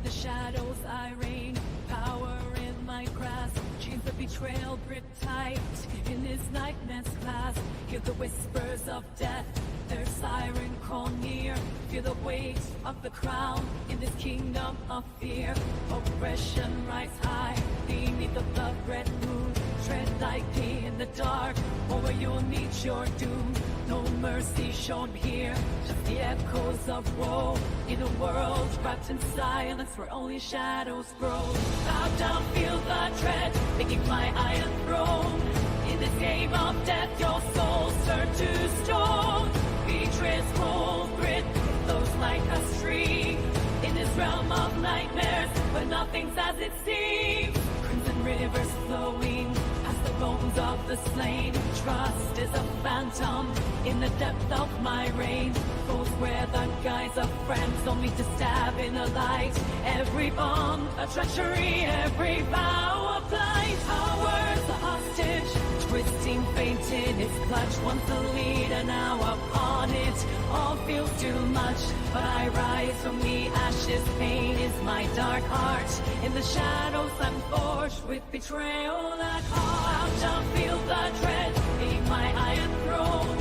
the shadows I reign, power in my grasp, chains of betrayal grip tight. In his nightmare's clasp, hear the whispers of death, their siren call near. Feel the weight of the crown in this kingdom of fear. Oppression rise high beneath the blood-red moon. Tread lightly in the dark, or you'll meet your doom. No mercy shown here, just the echoes of woe. In a world wrapped in silence where only shadows grow. Bow down, feel the dread, making my iron throne. In this game of death, your soul's turned to stone. Betray's cold grit flows like a stream. In this realm of nightmares, where nothing's as it seems. Crimson rivers flowing past the bones of the slain. Trust is a phantom in the depth of my reign. Foes wear the guise of friends, only to stab in the light. Every bond a treachery, every vow a blight. Ours a hostage, twisting fate in its clutch. Once a leader, now upon it. All feels too much, but I rise from the ashes. Pain is my dark heart. In the shadows I'm forged with betrayal at heart. I'll feel the dread beneath my iron throne.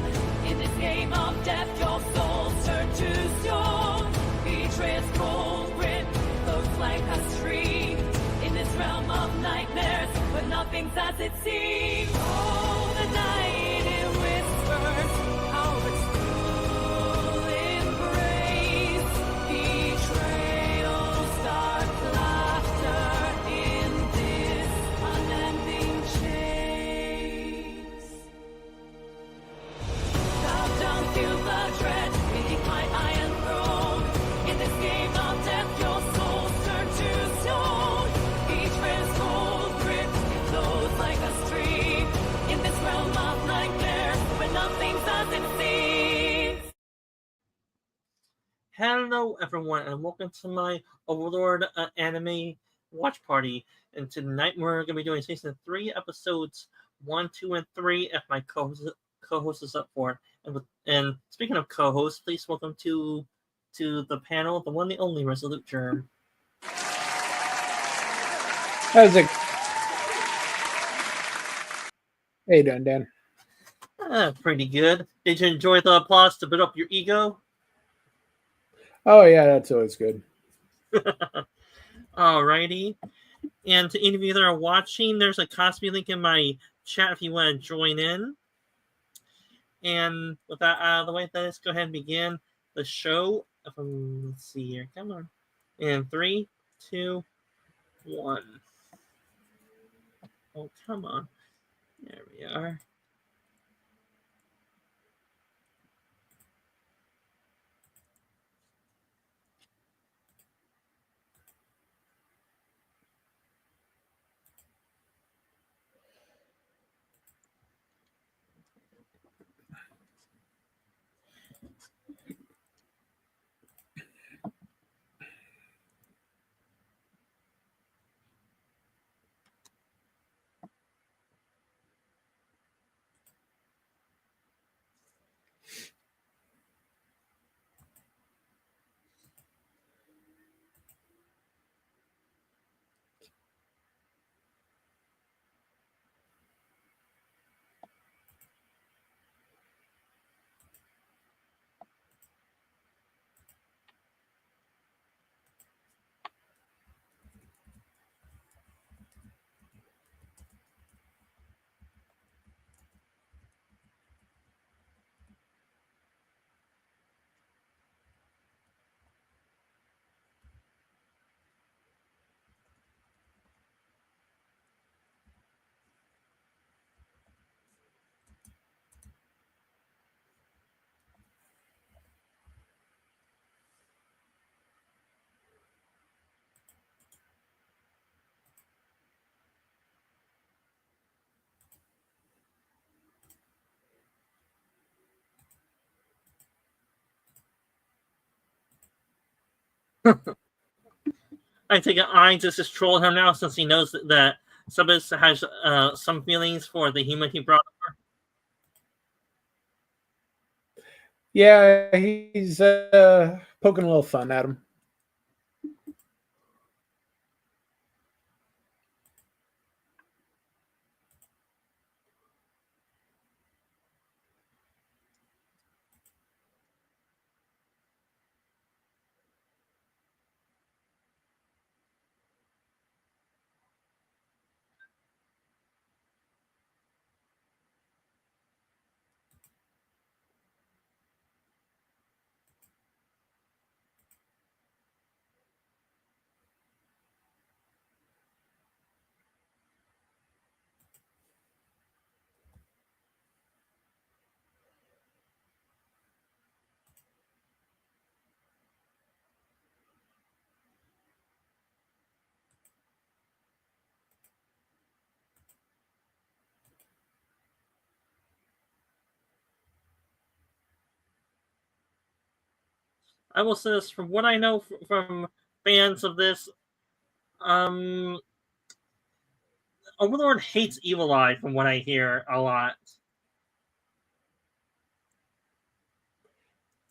In this game of death, your soul's turned to stone. Betray's cold grit flows like a stream. In this realm of nightmares, where nothing's as it seems. Oh, the night it whispers how its cruel embrace. Betrayal's dark laughter in this unending chase. Bow down, feel the dread beneath my iron throne. In this game of death, your soul's turned to stone. Betrayal's cold grip, it flows like a stream. In this realm of nightmares, where nothing's as it seems. Hello everyone and welcome to my Overlord anime watch party. And tonight we're going to be doing season 3 episodes 1, 2, and 3 if my co-host is up for it. And speaking of co-hosts, please welcome to the panel, the one, the only Resolute Germ. How's it? How you doing, Dan? Pretty good. Did you enjoy the applause to build up your ego? Oh yeah, that's always good. Alrighty. And to any of you that are watching, there's a Cosby link in my chat if you want to join in. And with that out of the way, let's go ahead and begin the show. Let's see here. Come on. In 3, 2, 1. Oh, come on. There we are. I take it Ainz is trolling him now since he knows that Subis has some feelings for the human he brought over. Yeah, he's poking a little fun at him. I will say this from what I know from fans of this. Um, Overlord hates Evil Eye, from what I hear a lot.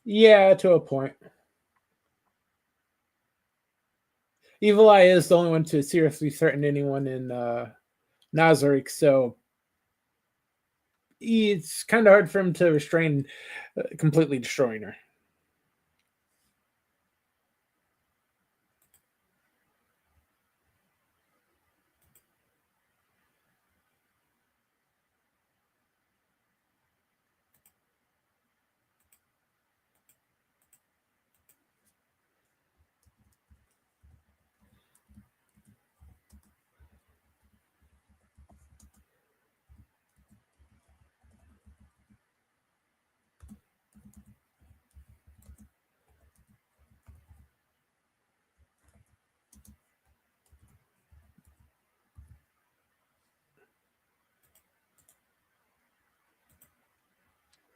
Yeah, to a point. Evil Eye is the only one to seriously threaten anyone in Nazarick, so it's kind of hard for him to restrain completely destroying her.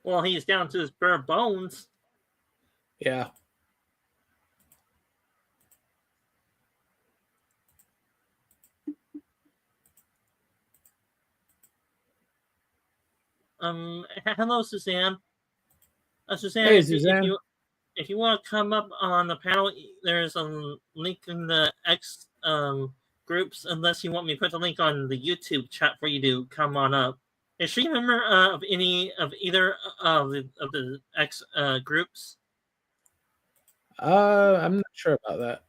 Well, he's down to his bare bones. Yeah. Hello, Suzanne. Suzanne, Hey, Suzanne. if you want to come up on the panel, there's a link in the X groups. Unless you want me to put the link on the YouTube chat for you to come on up. Is she a member of any of either of the X groups? I'm not sure about that.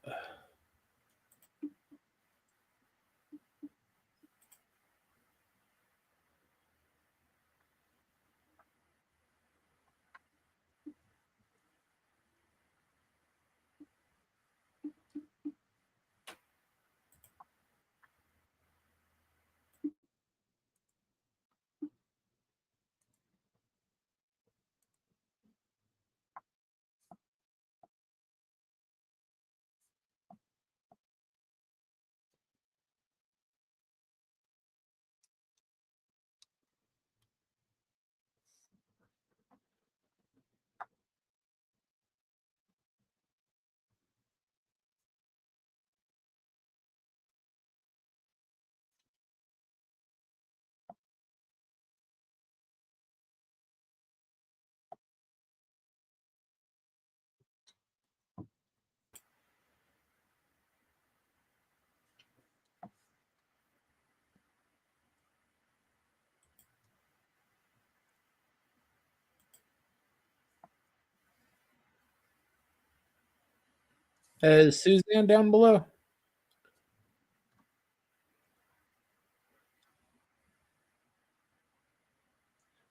Is Suzanne down below?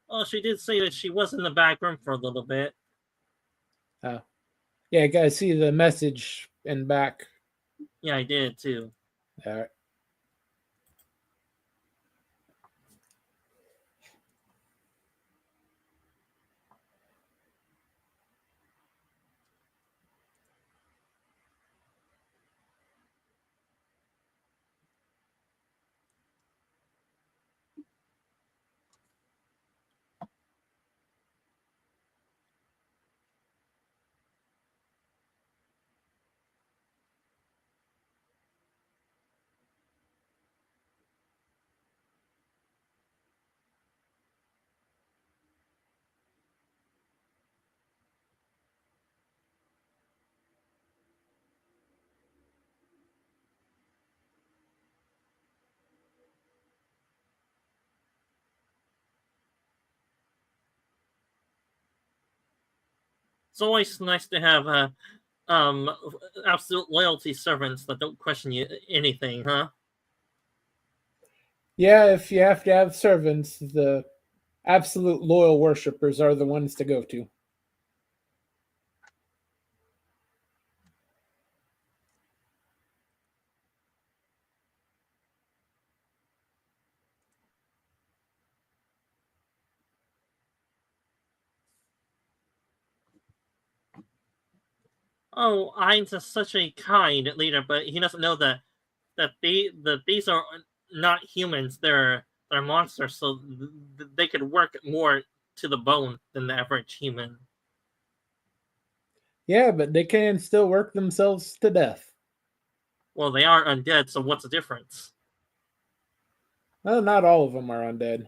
Well, she did say that she was in the back room for a little bit. Oh. Yeah, I gotta see the message in back. Yeah, I did too. All right. It's always nice to have um absolute loyalty servants that don't question you anything, huh? Yeah, if you have to have servants, the absolute loyal worshippers are the ones to go to. Oh, Ainz is such a kind leader, but he doesn't know that these are not humans. They're monsters, so they could work more to the bone than the average human. Yeah, but they can still work themselves to death. Well, they are undead, so what's the difference? Well, not all of them are undead.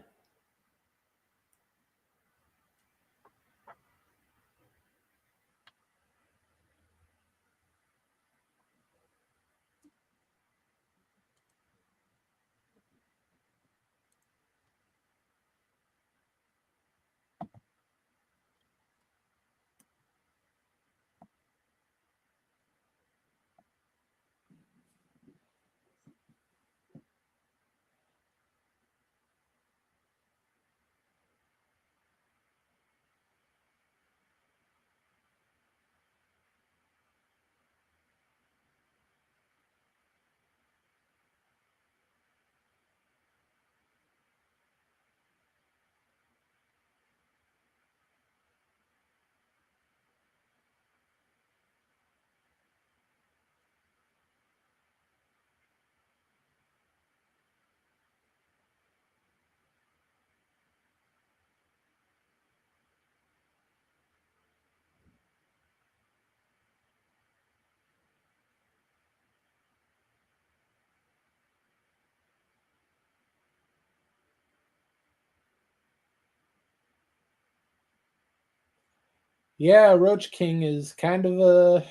Yeah, Roach King is kind of a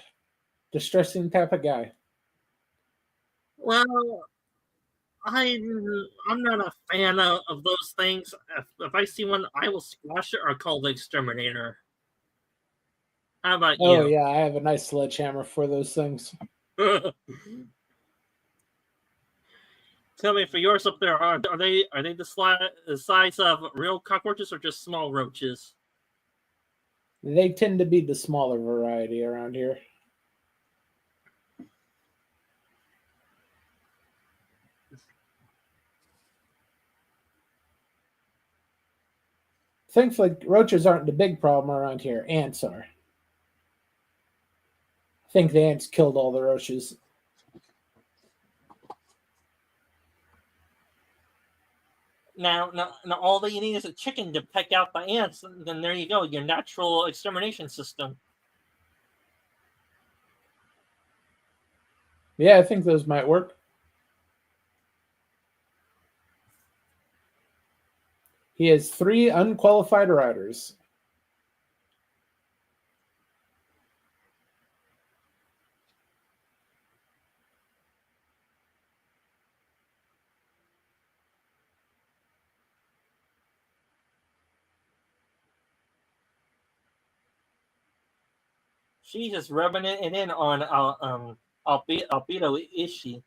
distressing type of guy. Well, I I'm not a fan of those things. If I see one, I will squash it or call the exterminator. How about Oh you? yeah, I have a nice sledgehammer for those things. Tell me, for yours up there, are they the size of real cockroaches or just small roaches? They tend to be the smaller variety around here. Thankfully, roaches aren't the big problem around here. Ants are. I think the ants killed all the roaches. Now, all that you need is a chicken to peck out the ants, and then there you go, your natural extermination system. Yeah, I think those might work. He has 3 unqualified riders. She's just rubbing it in on albedo, is she?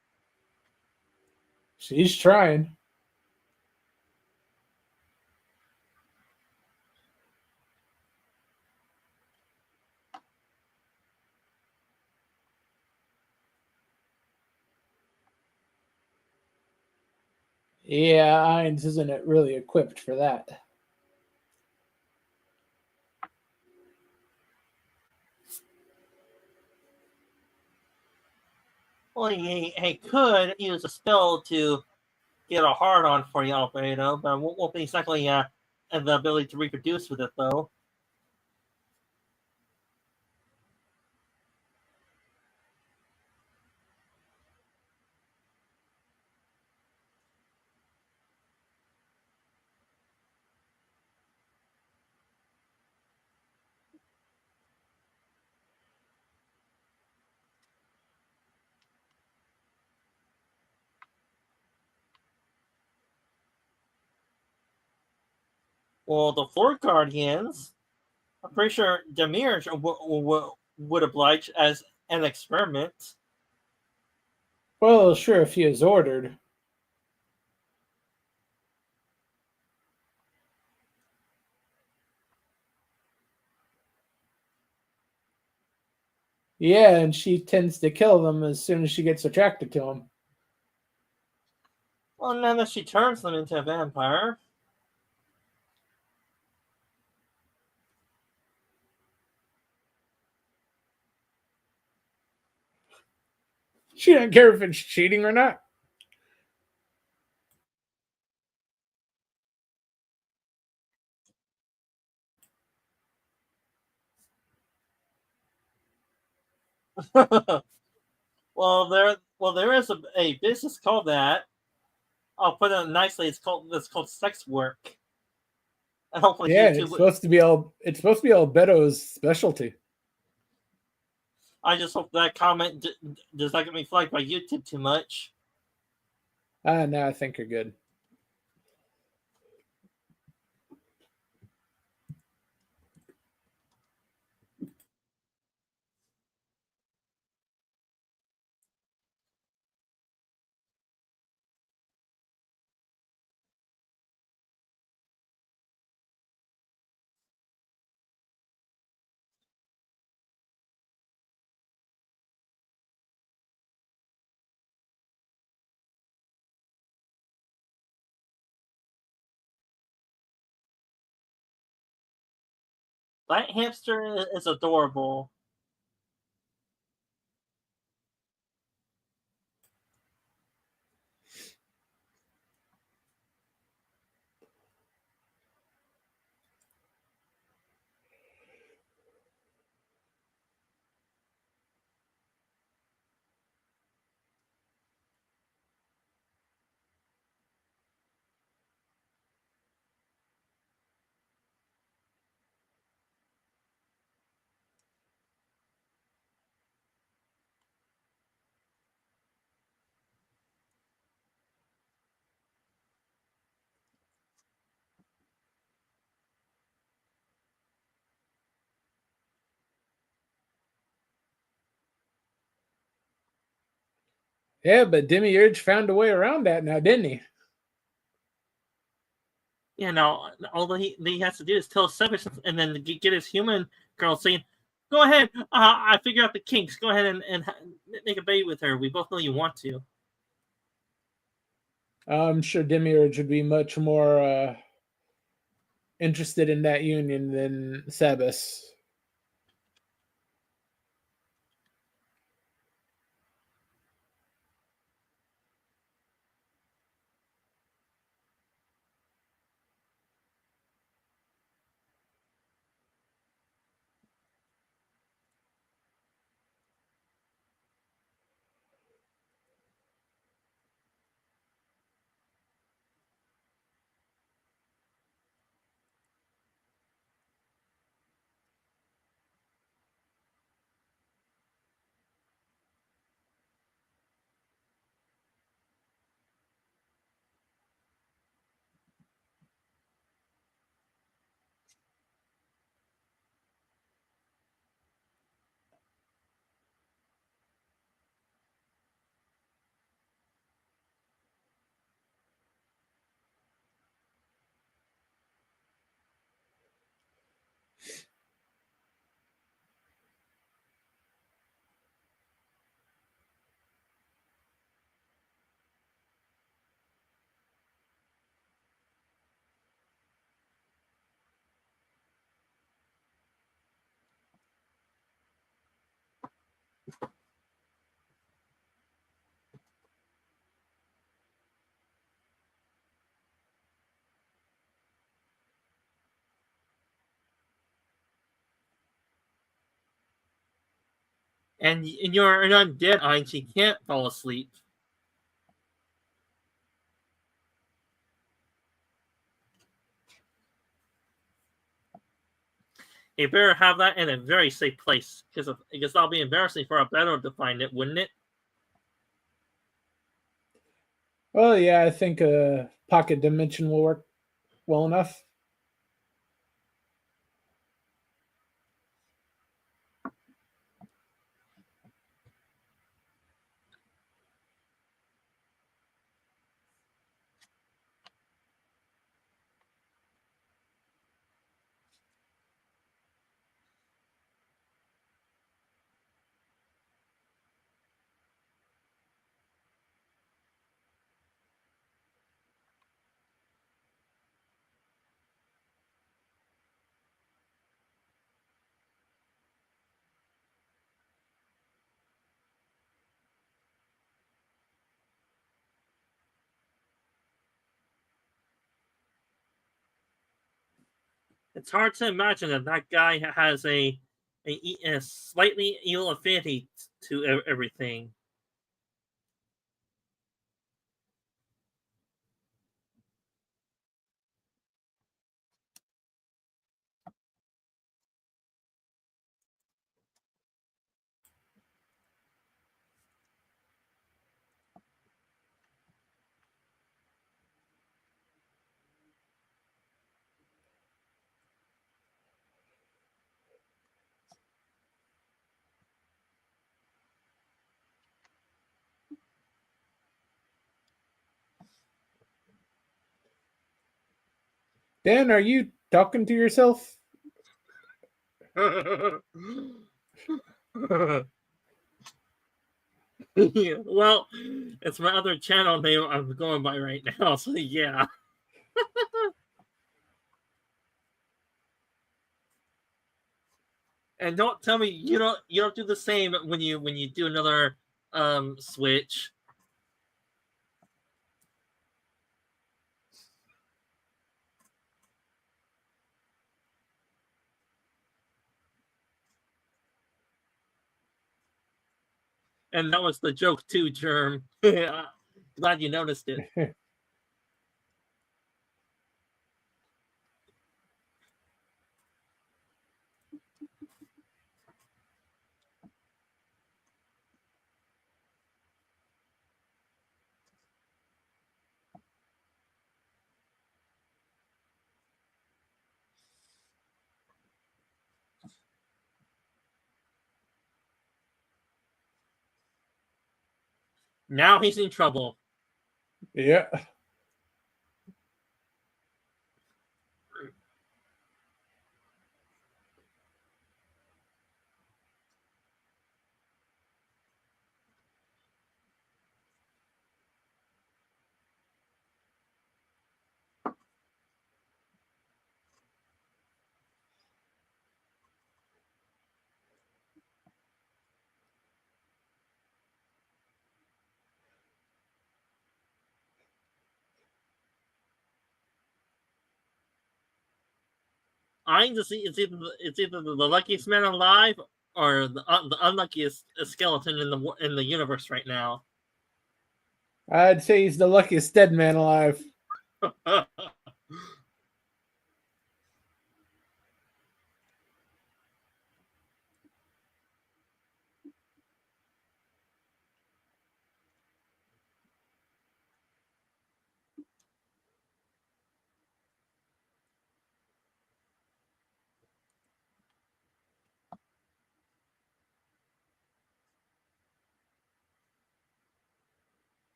She's trying. Yeah, Ainz isn't really equipped for that. Well, he could use a spell to get a hard on for you, albedo, but won't be exactly the ability to reproduce with it though. Well, the four guardians, I'm pretty sure Demir would oblige as an experiment. Well, sure, if he is ordered. Yeah, and she tends to kill them as soon as she gets attracted to them. Well, none that she turns them into a vampire. She doesn't care if it's cheating or not. there is a business called that. I'll put it nicely. It's called sex work. And hopefully Yeah, it's YouTube. supposed to be Alberto's specialty. I just hope that comment does not get me flagged by YouTube too much. No, I think you're good. That hamster is adorable. Yeah, but Demiurge found a way around that now, didn't he? You know, all he has to do is tell Savage and then get his human girl saying, "Go ahead, I figure out the kinks. Go ahead and make a baby with her. We both know you want to." I'm sure Demiurge would be much more interested in that union than Sabas. And you're not dead, and she can't fall asleep. You better have that in a very safe place, because that'll be embarrassing for a battle to find it, wouldn't it? Well, yeah, I think a pocket dimension will work well enough. It's hard to imagine that guy has a a slightly evil affinity to everything. Dan, are you talking to yourself? Yeah, well, it's my other channel name I'm going by right now, so yeah. And don't tell me you don't do the same when you do another switch. And that was the joke too, Germ. Glad you noticed it. Now he's in trouble. Yeah. I just see it's either the luckiest man alive or the unluckiest skeleton in the universe right now. I'd say he's the luckiest dead man alive.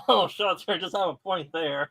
Oh, shots heard. Just have a point there.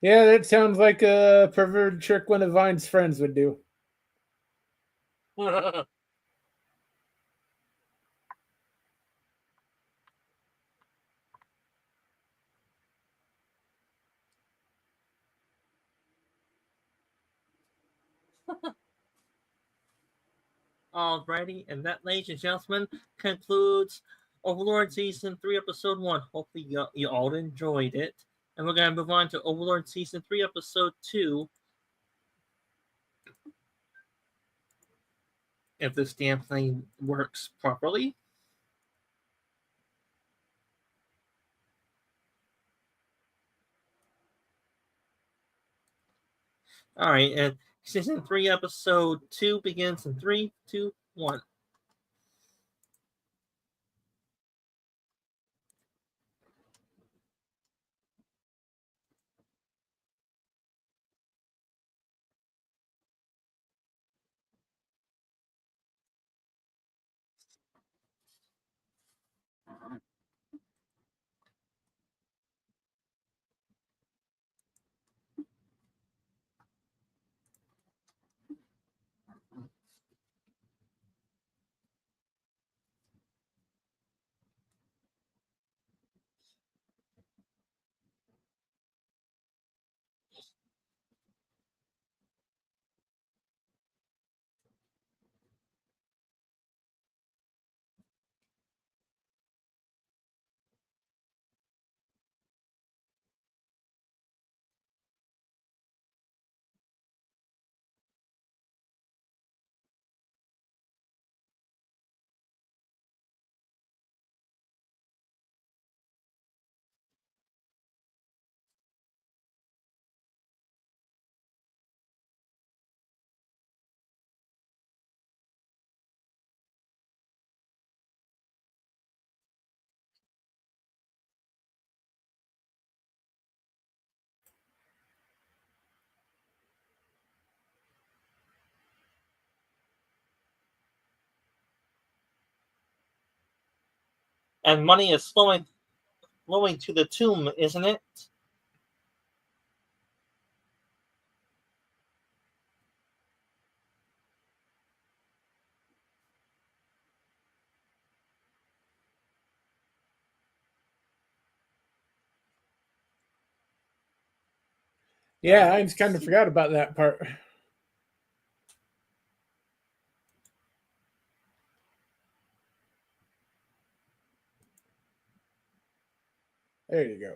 Yeah, that sounds like a perverted trick one of Vine's friends would do. Alrighty, and that, ladies and gentlemen, concludes Overlord Season 3, Episode 1. Hopefully, you all enjoyed it. And we're going to move on to Overlord Season 3, Episode 2, if this damn thing works properly. All right, and season 3, episode 2 begins in 3, 2, 1. And money is flowing to the tomb, isn't it? Yeah, I just kind of forgot about that part. There you go.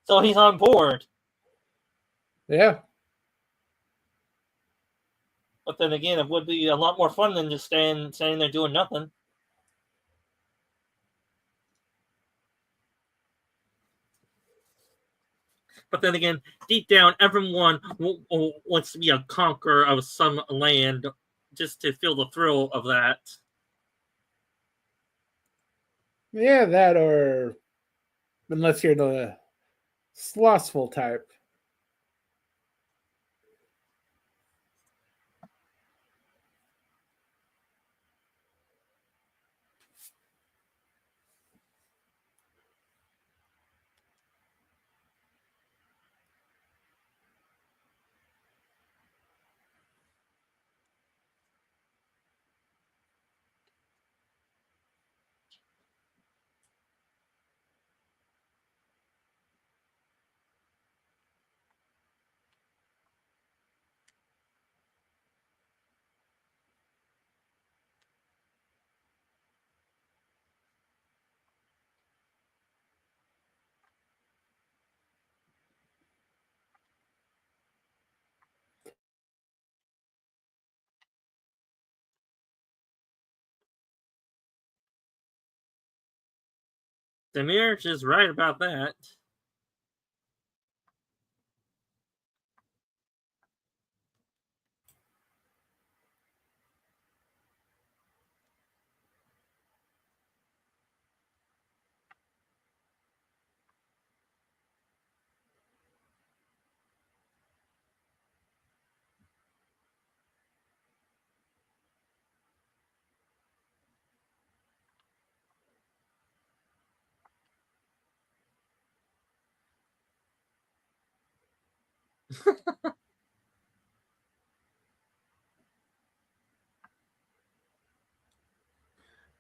So he's on board. Yeah. But then again, it would be a lot more fun than just standing there doing nothing. But then again, deep down, everyone wants to be a conqueror of some land just to feel the thrill of that. Yeah, that or unless you're the slothful type. Demir's is right about that.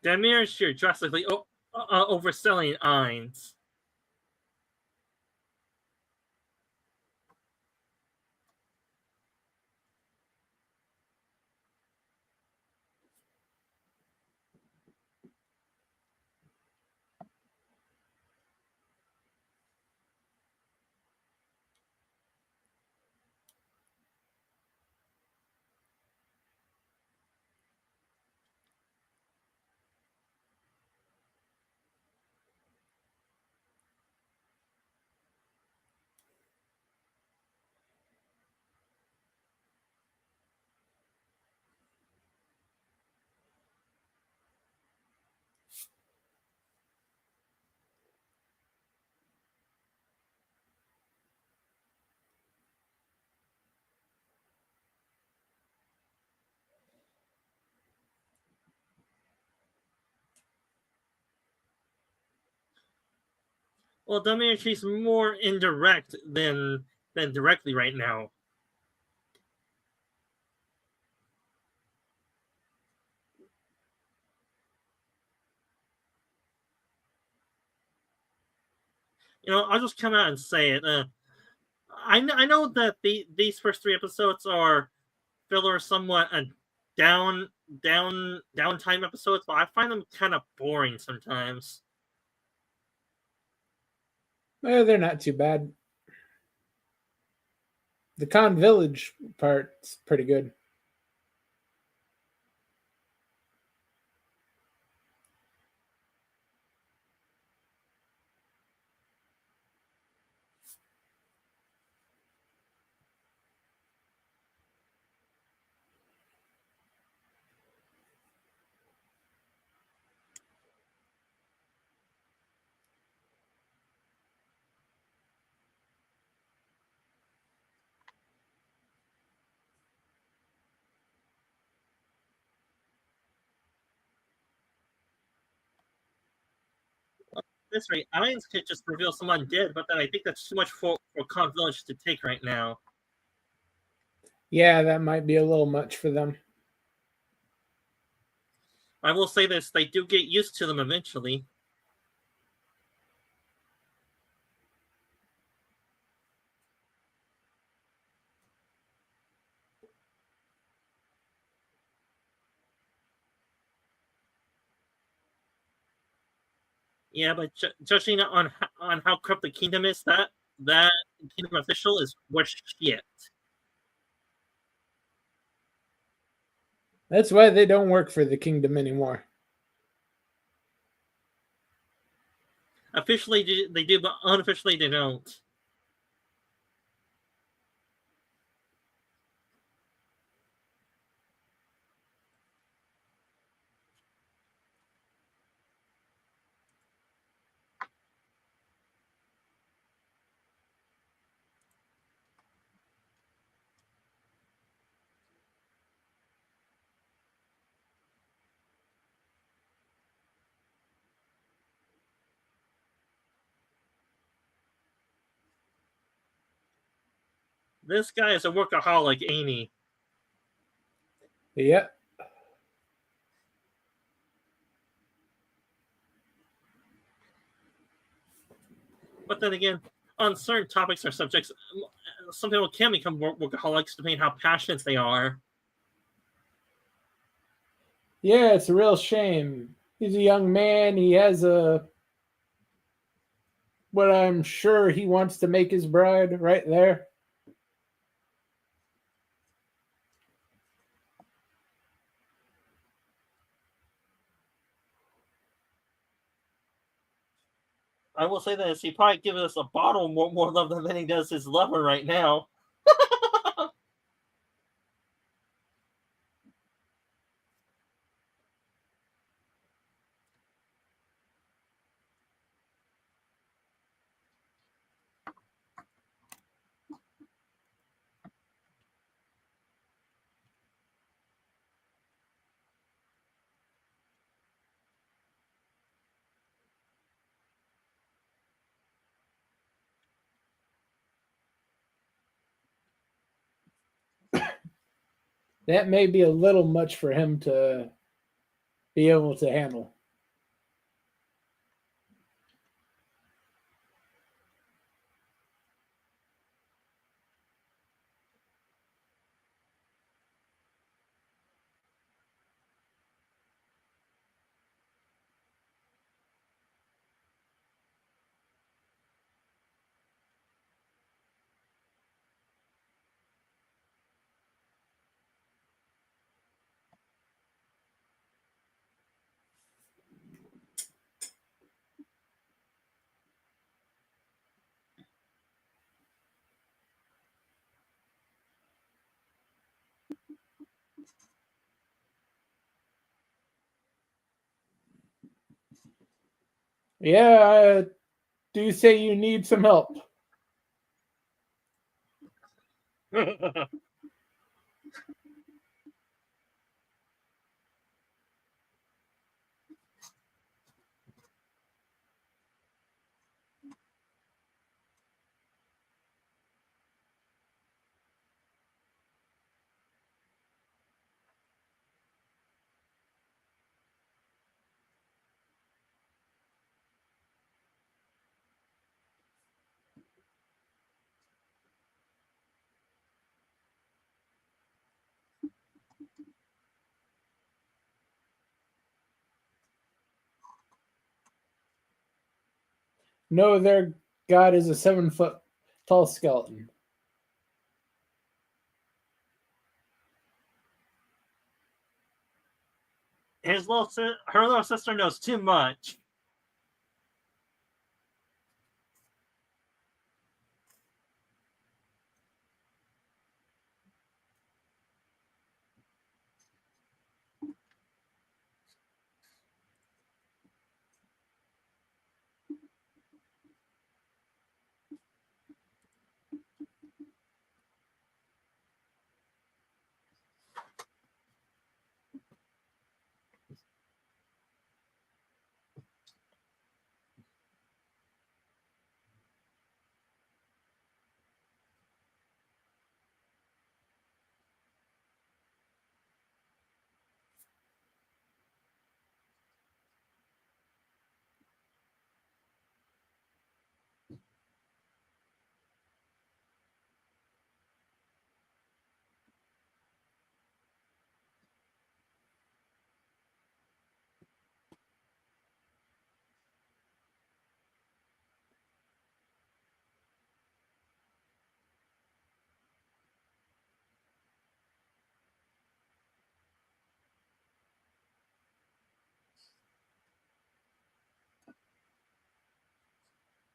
Demir's sure drastically overselling Ainz. Well, she's more indirect than directly right now. I'll just come out and say it. I know that these first 3 episodes are filler, somewhat downtime episodes, but I find them kind of boring sometimes. They're not too bad. The Con Village part's pretty good. This rate, Irons could just reveal someone dead, but then I think that's too much for Con Village to take right now. Yeah, that might be a little much for them. I will say this, they do get used to them eventually. Yeah, but judging on how corrupt the kingdom is, that kingdom official is worth shit. That's why they don't work for the kingdom anymore. Officially they do, but unofficially they don't. This guy is a workaholic, ain't he? Yep. But then again, on certain topics or subjects, some people can become workaholics depending on how passionate they are. Yeah, it's a real shame. He's a young man. He has a what I'm sure he wants to make his bride right there. I will say this: he probably gives us a bottle more love than he does his lover right now. That may be a little much for him to be able to handle. Yeah, I do say you need some help. No, their god is a 7-foot tall skeleton. Her little sister knows too much.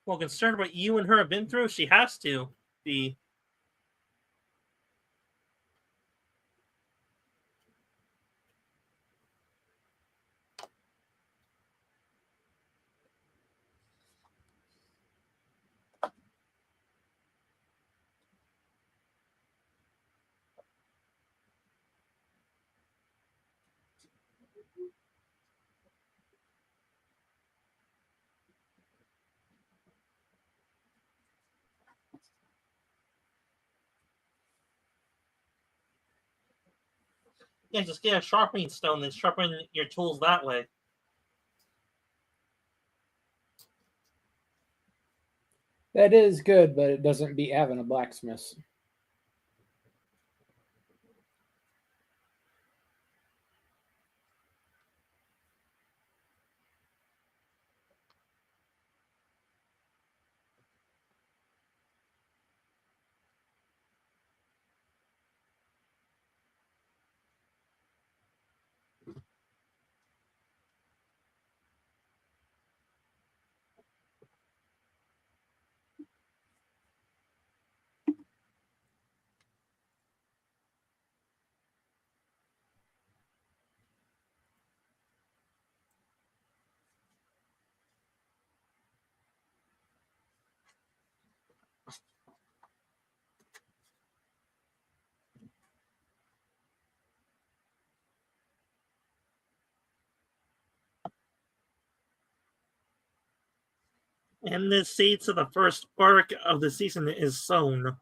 Well, concerned what you and her have been through, she has to be. Yeah, just get a sharpening stone and sharpen your tools that way. That is good, but it doesn't beat having a blacksmith. And the seeds of the first arc of the season is sown.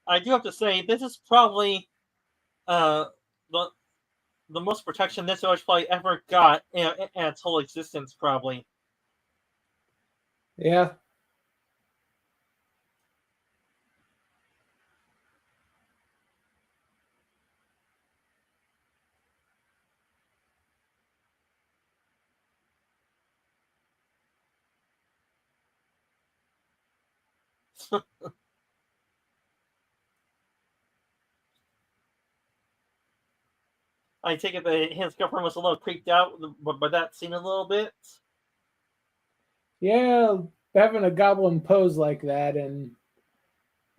I do have to say, this is probably uh, the the most protection this village probably ever got in its whole existence, probably. Yeah. I take it that his girlfriend was a little creeped out by that scene a little bit. Yeah, having a goblin pose like that and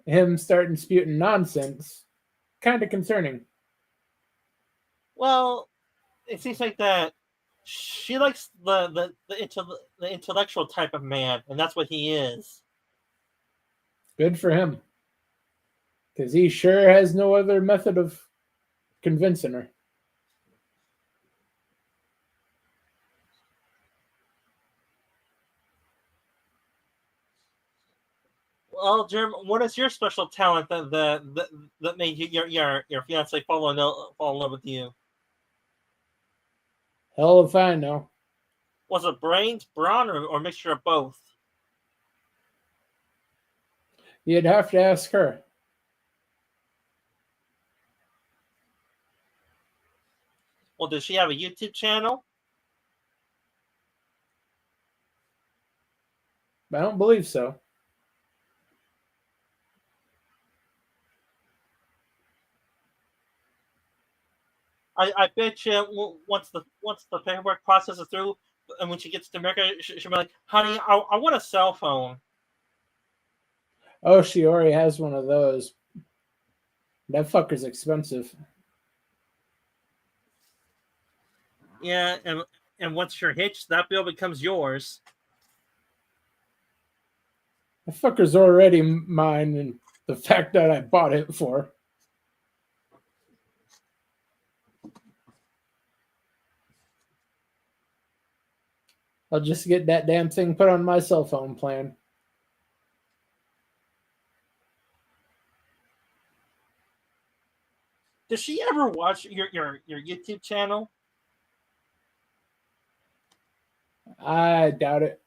him starting spewing nonsense, kind of concerning. Well, it seems like that She likes the intellectual type of man, and that's what he is. Good for him. Because he sure has no other method of convincing her. Well, Jerem, what is your special talent that made your fiance fall in love with you? Hell if I know. Was it brains, brawn, or a mixture of both? You'd have to ask her. Well, does she have a YouTube channel? I don't believe so. I bet you once the paperwork process is through, and when she gets to America, she'll be like, "Honey, I want a cell phone." Oh, she already has one of those. That fucker's expensive. Yeah, and once you're hitched, that bill becomes yours. That fucker's already mine, and the fact that I bought it for. I'll just get that damn thing put on my cell phone plan. Does she ever watch your YouTube channel? I doubt it.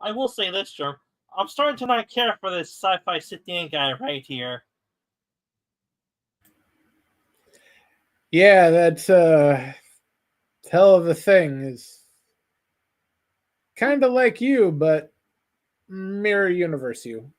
I will say this, Jerem. I'm starting to not care for this sci-fi sit-down guy right here. Yeah, that's hell of a thing. Is kind of like you, but mirror universe you.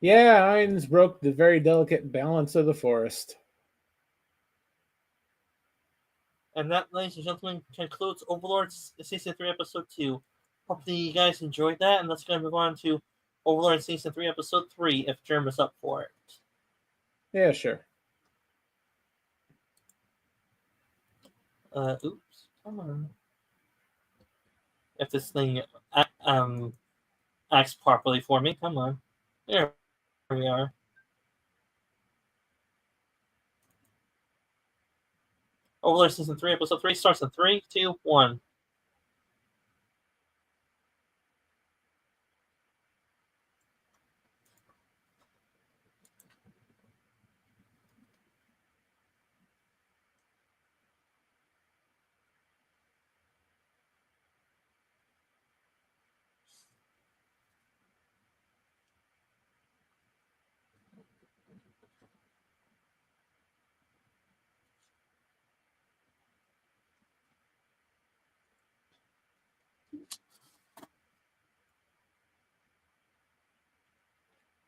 Yeah, Ainz broke the very delicate balance of the forest. And that, ladies and gentlemen, concludes Overlord Season 3, Episode 2. Hopefully you guys enjoyed that, and let's go and move on to Overlord Season 3, Episode 3, if Germ is up for it. Yeah, sure. Oops. Come on. If this thing acts properly for me, come on. There we are. Overlord Season 3, Episode 3 starts in 3, 2, 1.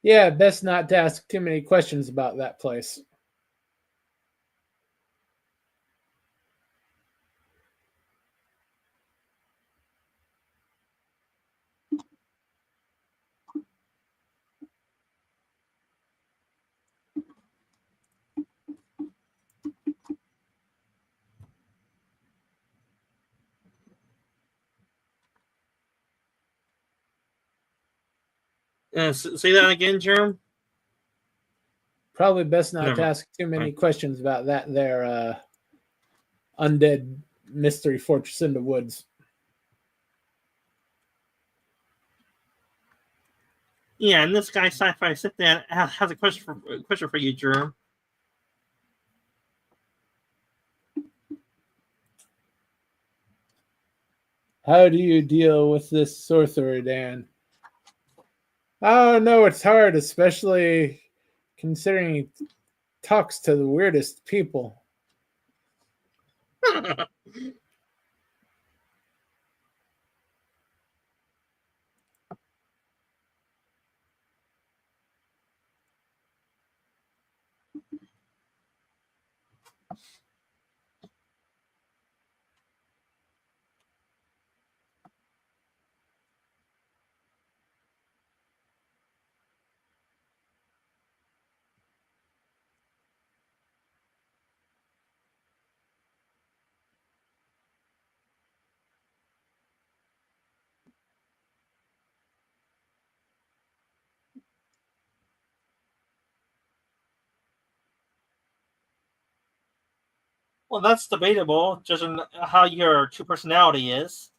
Yeah, best not to ask too many questions about that place. Say that again, Germ? Probably best not to Never. ask too many Right. questions about that there undead mystery fortress in the woods. Yeah, and this guy Sci-Fi Sit Down has a question for you, Germ. How do you deal with this sorcerer, Dan? Oh no, it's hard, especially considering he talks to the weirdest people. Well, that's debatable, judging how your true personality is.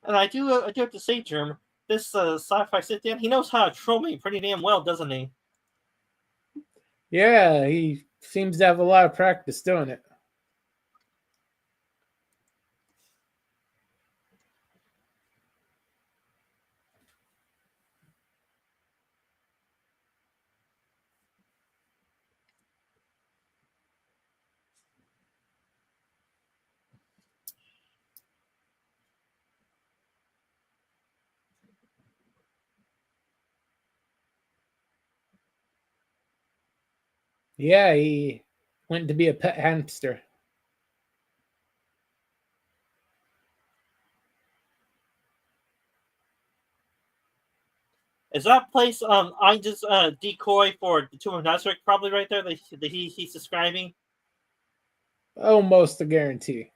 And I do have to say, Germ, this Sci-Fi Sit Down, he knows how to troll me pretty damn well, doesn't he? Yeah, he seems to have a lot of practice doing it. Yeah, he went to be a pet hamster. Is that place I just decoy for the Tomb of Nazareth probably right there that he's describing? Almost a guarantee.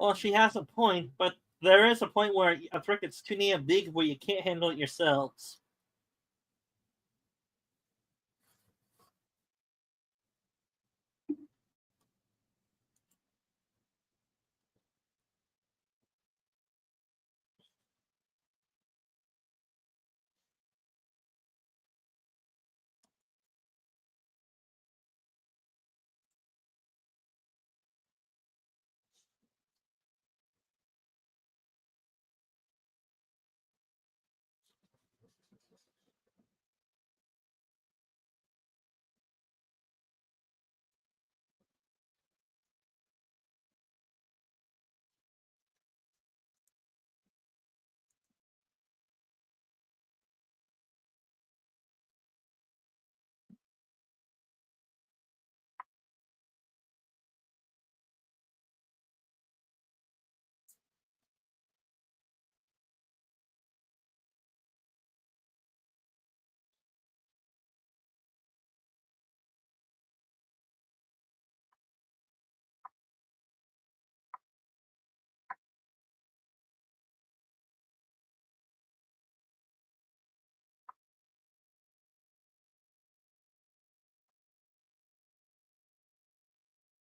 Well, she has a point, but there is a point where a threat gets too damn big where you can't handle it yourselves.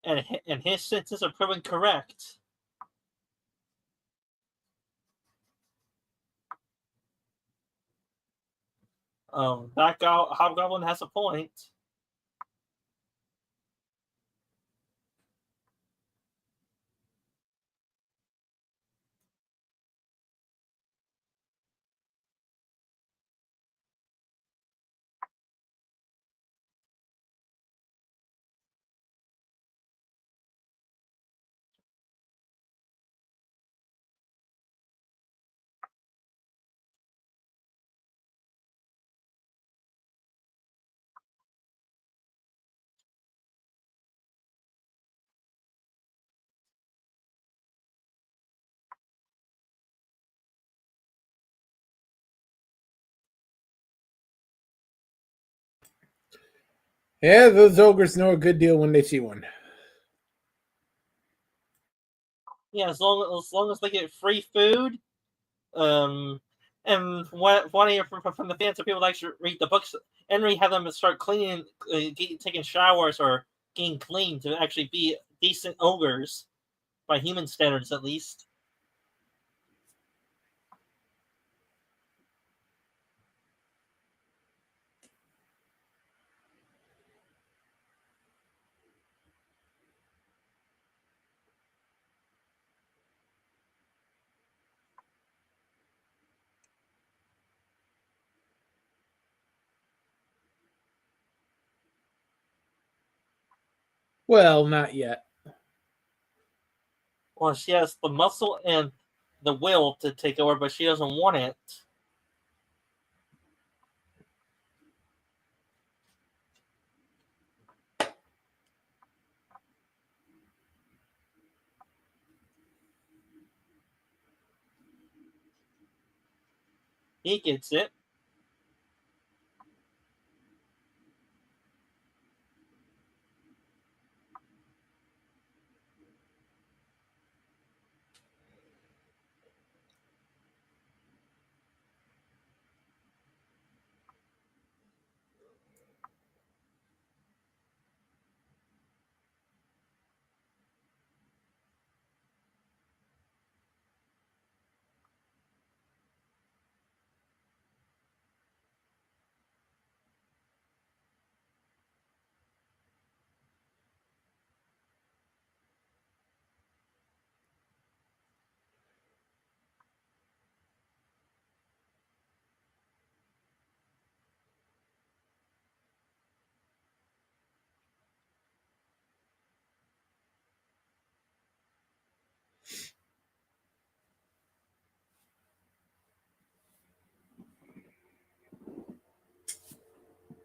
And his senses are proven correct. That Hobgoblin has a point. Yeah, those ogres know a good deal when they see one. Yeah, as long as they get free food, and one from the fans of people that actually read the books, Henry had them start cleaning, taking showers or getting clean to actually be decent ogres by human standards, at least. Well, not yet. Well, she has the muscle and the will to take over, but she doesn't want it. He gets it.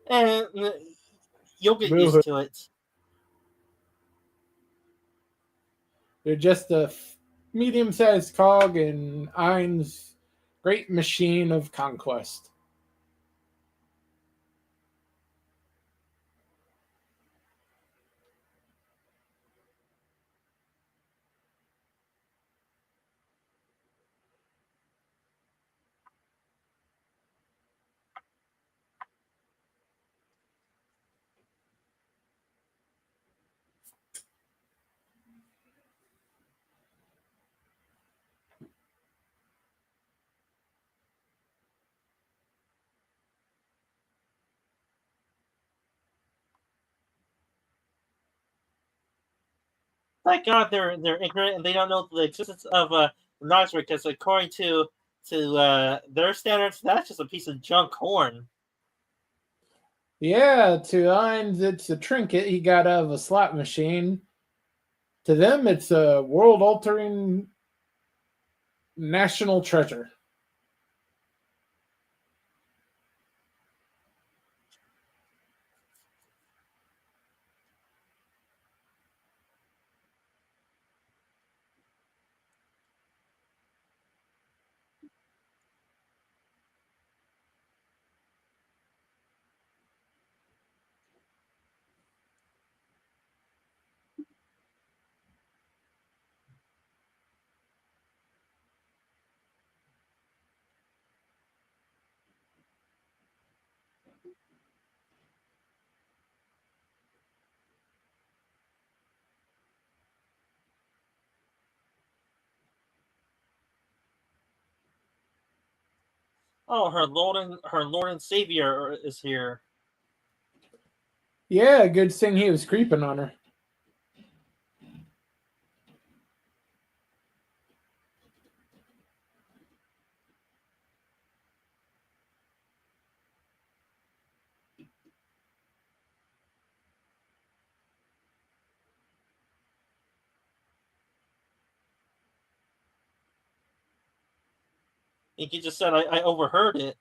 And you'll get Boo-hoo. used to it. They're just a medium-sized cog in Ein's great machine of conquest. Thank God they're ignorant and they don't know the existence of Noxer, because according to their standards, that's just a piece of junk horn. Yeah, to Ainz, it's a trinket he got out of a slot machine. To them, it's a world altering national treasure. Oh, her Lord and Savior is here. Yeah, good thing he was creeping on her. He just said I overheard it.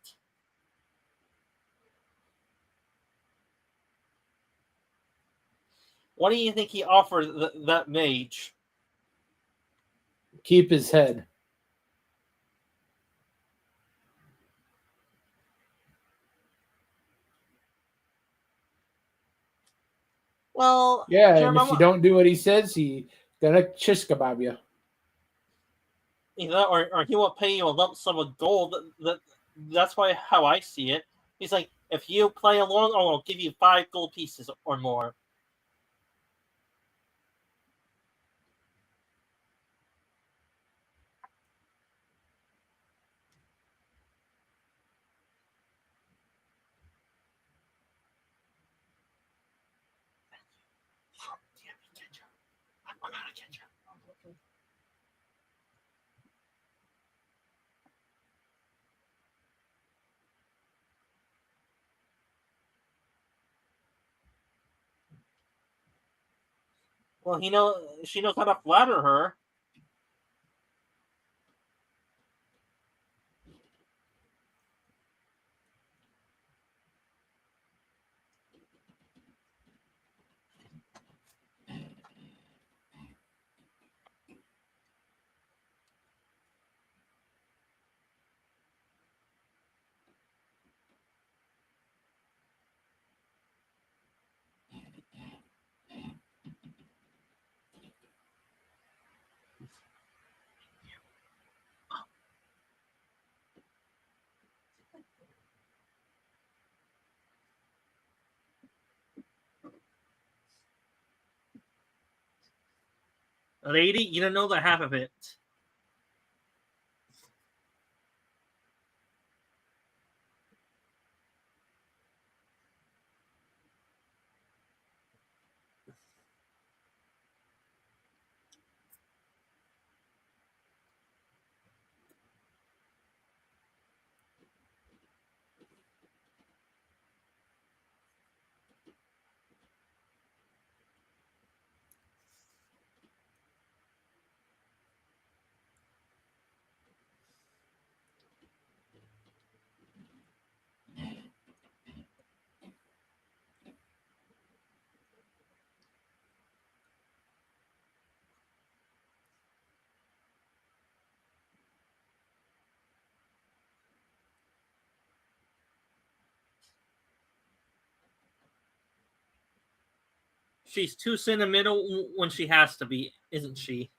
What do you think he offered that mage? Keep his head. Well, Yeah, and if you Jeremiah, don't do what he says, he gonna shish kebab you. or he won't pay you a lump sum of gold. That's why how I see it. He's like, if you play along, I'll give you 5 gold pieces or more. Well, she knows how to flatter her. Lady, you don't know the half of it. She's too sentimental when she has to be, isn't she?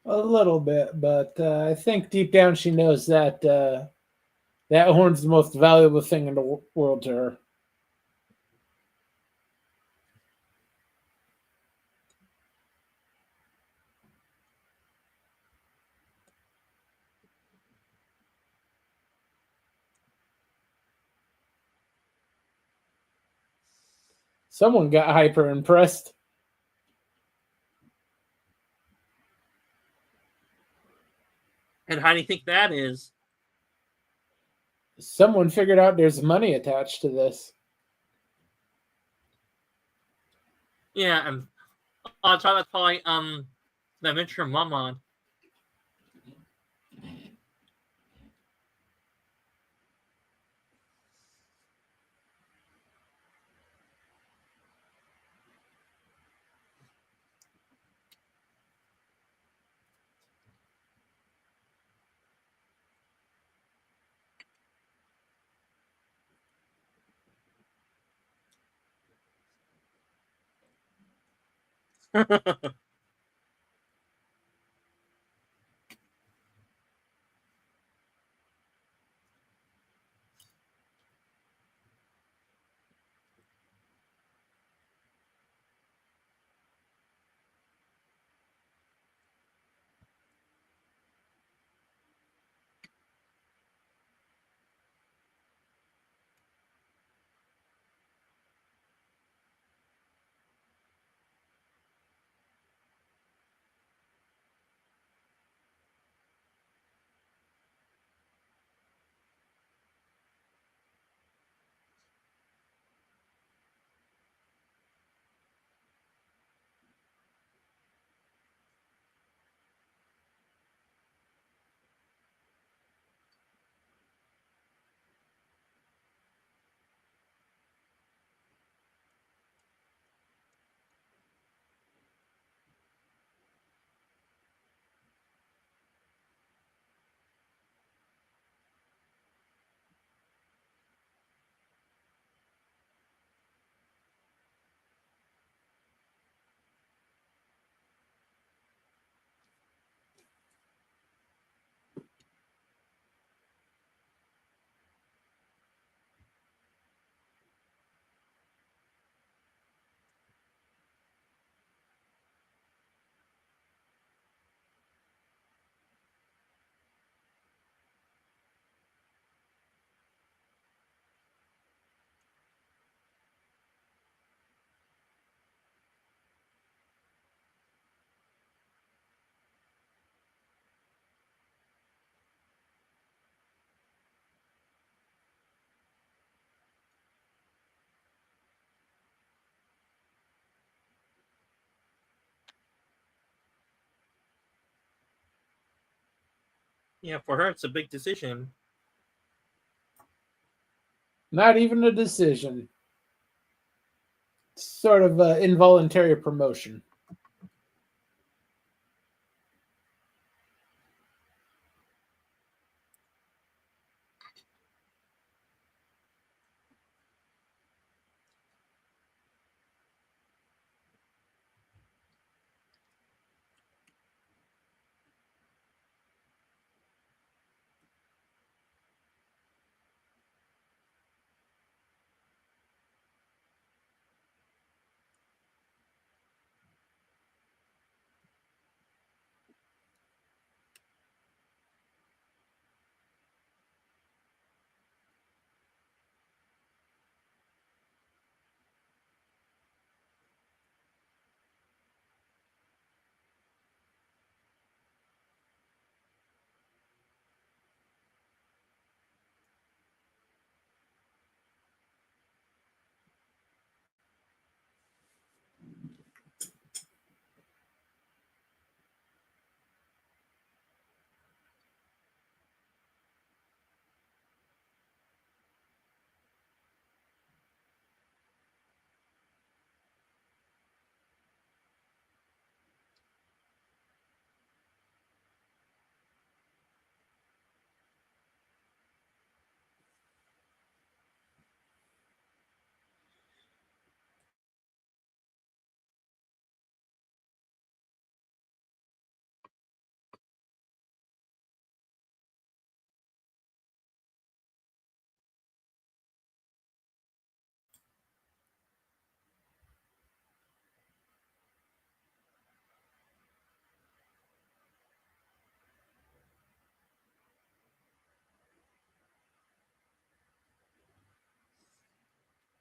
A little bit, but I think deep down she knows that that horn's the most valuable thing in the world to her. Someone got hyper impressed. And how do you think that is? Someone figured out there's money attached to this. Yeah, and I'll try to probably the Adventure Mom on. Yeah, for her, it's a big decision. Not even a decision. Sort of involuntary promotion.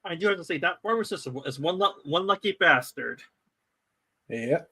I do have to say that pharmacist is one lucky bastard. Yeah.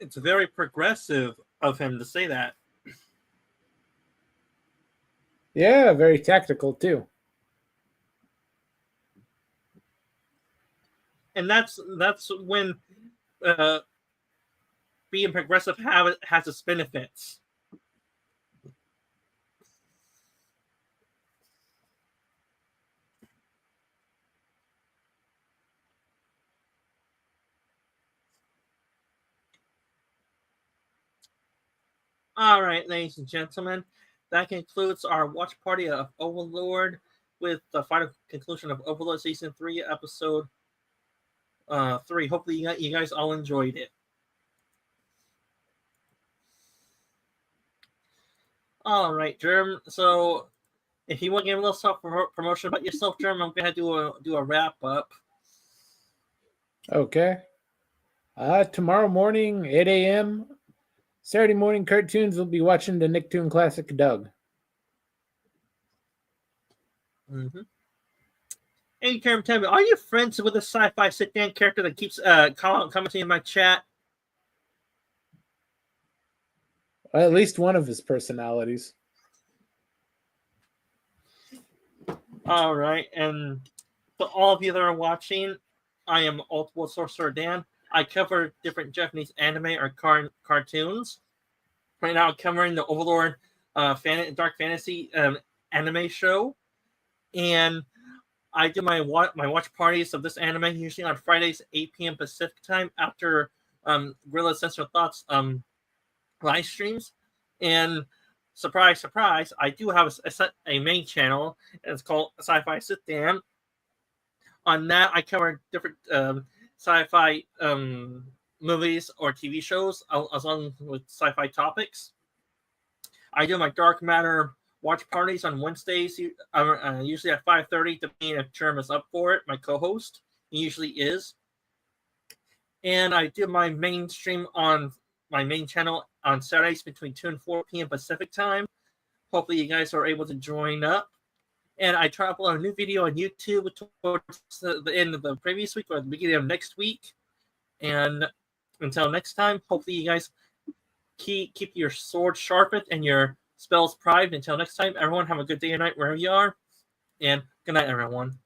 It's very progressive of him to say that. Yeah, very tactical too. And that's when being progressive has its benefits. All right, ladies and gentlemen, that concludes our watch party of Overlord with the final conclusion of Overlord Season 3, Episode 3. Hopefully, you guys all enjoyed it. All right, Germ. So, if you want to give a little self promotion about yourself, Germ, I'm gonna do a wrap up. Okay. Tomorrow morning, 8 a.m. Saturday morning cartoons. We'll be watching the Nicktoon Classic Doug. Mm-hmm. Hey, Germ, tell me, are you friends with a sci-fi sit-down character that keeps commenting in my chat? At least one of his personalities. All right, and to all of you that are watching, I am Ultimate Sorcerer Dan. I cover different Japanese anime or cartoons. Right now, I'm covering the Overlord Dark Fantasy anime show, and I do my watch parties of this anime usually on Fridays, 8 p.m. Pacific time after Gorilla Sensor Thoughts live streams. And surprise, surprise, I do have a main channel, and it's called Sci-Fi Sit Down. On that, I cover different sci-fi movies or TV shows, along with sci-fi topics. I do my Dark Matter watch parties on Wednesdays, usually at 5:30, depending if Germ is up for it. My co-host, he usually is. And I do my main stream on my main channel on Saturdays between 2 and 4 p.m. Pacific time. Hopefully you guys are able to join up. And I try to upload a new video on YouTube towards the end of the previous week or the beginning of next week. And until next time, hopefully you guys keep your sword sharpened and your spells primed. Until next time, everyone have a good day or night wherever you are. And good night, everyone.